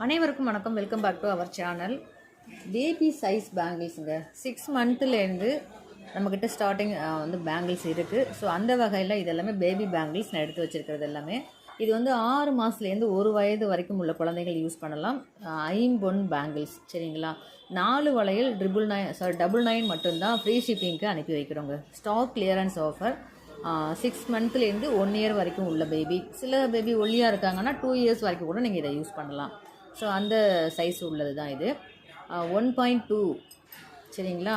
அனைவருக்கும் வணக்கம். Welcome back to our channel. Baby size பேங்கிள்ஸுங்க. 6 மந்த்லேருந்து நம்மக்கிட்ட ஸ்டார்டிங் வந்து பேங்கிள்ஸ் இருக்குது. ஸோ அந்த வகையில் இதெல்லாமே பேபி பேங்கிள்ஸ் நான் எடுத்து வச்சுருக்கிறது எல்லாமே. இது வந்து 6 மாதத்துலேருந்து 1 வயது வரைக்கும் உள்ள குழந்தைகள் யூஸ் பண்ணலாம். ஐம்பொன் பேங்கிள்ஸ் சரிங்களா. 4 வளையல் 999 மட்டும்தான் ஃப்ரீ ஷிப்பிங்க்கு அனுப்பி வைக்கிறோங்க. Stock clearance offer. 6 மந்த்லேருந்து 1 இயர் வரைக்கும் உள்ள பேபி, சில பேபி ஒல்லியாக இருக்காங்கன்னா 2 இயர்ஸ் வரைக்கும் கூட நீங்கள் இதை யூஸ் பண்ணலாம். ஸோ அந்த சைஸ் உள்ளது தான் இது. 1.2 சரிங்களா.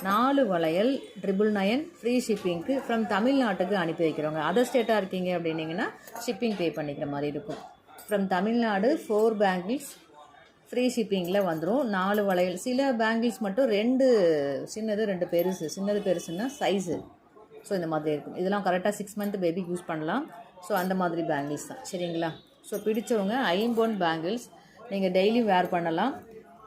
4 வளையல் 999 ஃப்ரீ ஷிப்பிங்க்கு ஃப்ரம் தமிழ்நாட்டுக்கு அனுப்பி வைக்கிறோங்க. அதர் ஸ்டேட்டாக இருக்கீங்க அப்படின்னிங்கன்னா ஷிப்பிங் பே பண்ணிக்கிற மாதிரி இருக்கும். ஃப்ரம் தமிழ்நாடு 4 பேங்கிள்ஸ் ஃப்ரீ ஷிப்பிங்கில் வந்துடும். 4 வளையல். சில பேங்கிள்ஸ் மட்டும் 2 சின்னது 2 பெருசு. சின்னது பெருசுன்னா சைஸு. ஸோ இந்த மாதிரி இருக்கும். இதெல்லாம் கரெக்டாக 6 மந்த் பேபிக்கு யூஸ் பண்ணலாம். ஸோ அந்த மாதிரி பேங்கிள்ஸ் தான் சரிங்களா. ஸோ பிடிச்சவங்க ஐம்பொன் பேங்கிள்ஸ் நீங்கள் டெய்லியும் வேர் பண்ணலாம்.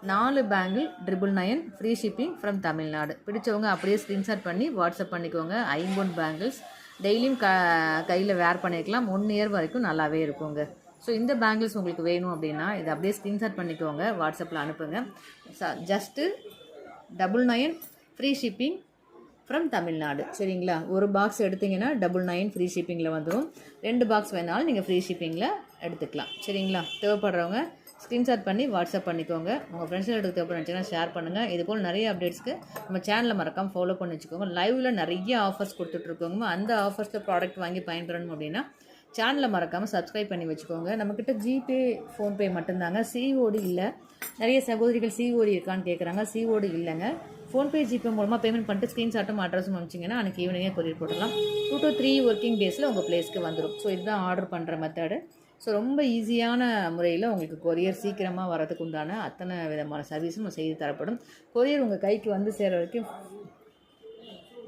4 bangle 999 free shipping from Tamil Nadu. பிடிச்சவங்க அப்படியே ஸ்க்ரீன்ஷாட் பண்ணி வாட்ஸ்அப் பண்ணிக்கோங்க. ஐம்பொன் பேங்கிள்ஸ் டெய்லியும் கையில் வேர் பண்ணிக்கலாம். 1 இயர் வரைக்கும் நல்லாவே இருக்குங்க. ஸோ இந்த பேங்கிள்ஸ் உங்களுக்கு வேணும் அப்படின்னா இதை அப்படியே ஸ்க்ரீன்ஷாட் பண்ணிக்கோங்க, வாட்ஸ்அப்பில் அனுப்புங்க. Just 999 free shipping from Tamil Nadu சரிங்களா. ஒரு பாக்ஸ் எடுத்திங்கன்னா 999 ஃப்ரீ ஷிப்பிங்கில் வந்துடும். 2 பாக்ஸ் வேணாலும் நீங்கள் ஃப்ரீ ஷிப்பிங்கில் எடுத்துக்கலாம் சரிங்களா. தேவைப்படுறவங்க ஸ்க்ரீன்ஷாட் பண்ணி வாட்ஸ்அப் பண்ணிக்கோங்க. உங்கள் ஃப்ரெண்ட்ஸில் எடுத்து தேவைப்படுச்சுன்னா ஷேர் பண்ணுங்கள். இதுபோல் நிறைய அப்டேட்ஸ்க்கு நம்ம சேனலில் மறக்காமல் ஃபாலோ பண்ணி வச்சுக்கோங்க. லைவில் நிறைய ஆஃபர்ஸ் கொடுத்துட்ருக்கோங்க. அந்த ஆஃபர்ஸில் ப்ராடக்ட் வாங்கி பயன்பெறணும் அப்படின்னா சேனலை மறக்காமல் சப்ஸ்கிரைப் பண்ணி வச்சுக்கோங்க. நம்மக்கிட்ட ஜிபே ஃபோன்பே மட்டும்தாங்க. சிஓடி இல்லை. நிறைய சகோதரிகள் சிஓடி இருக்கான்னு கேட்குறாங்க. சிஓடி இல்லைங்க. ஃபோன்பே ஜிபே மூலமாக பேமெண்ட் பண்ணிட்டு ஸ்க்ரீன்ஷாட்டும் அட்ரஸும் அனுப்பிச்சிங்கன்னா அன்றைக்கி ஈவினிங்கே கொரியர் போடலாம். 2 to 3 ஒர்க்கிங் டேஸில் உங்கள் பிளேஸ்க்கு வந்துடும். ஸோ இதுதான் ஆர்டர் பண்ணுற மெத்தடு. ஸோ ரொம்ப ஈஸியான முறையில் உங்களுக்கு கொரியர் சீக்கிரமாக வரதுக்கு உண்டான அத்தனை விதமான சர்வீஸும் செய்து தரப்படும். கொரியர் உங்கள் கைக்கு வந்து சேர வரைக்கும்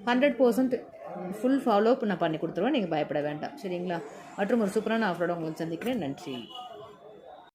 100% ஃபுல் ஃபாலோ அப் நான் பண்ணி கொடுத்துருவேன். நீங்கள் பயப்பட வேண்டாம் சரிங்களா. மற்றும் ஒரு சூப்பரான ஆஃபரோட உங்களுக்கு சந்திக்கிறேன். நன்றி.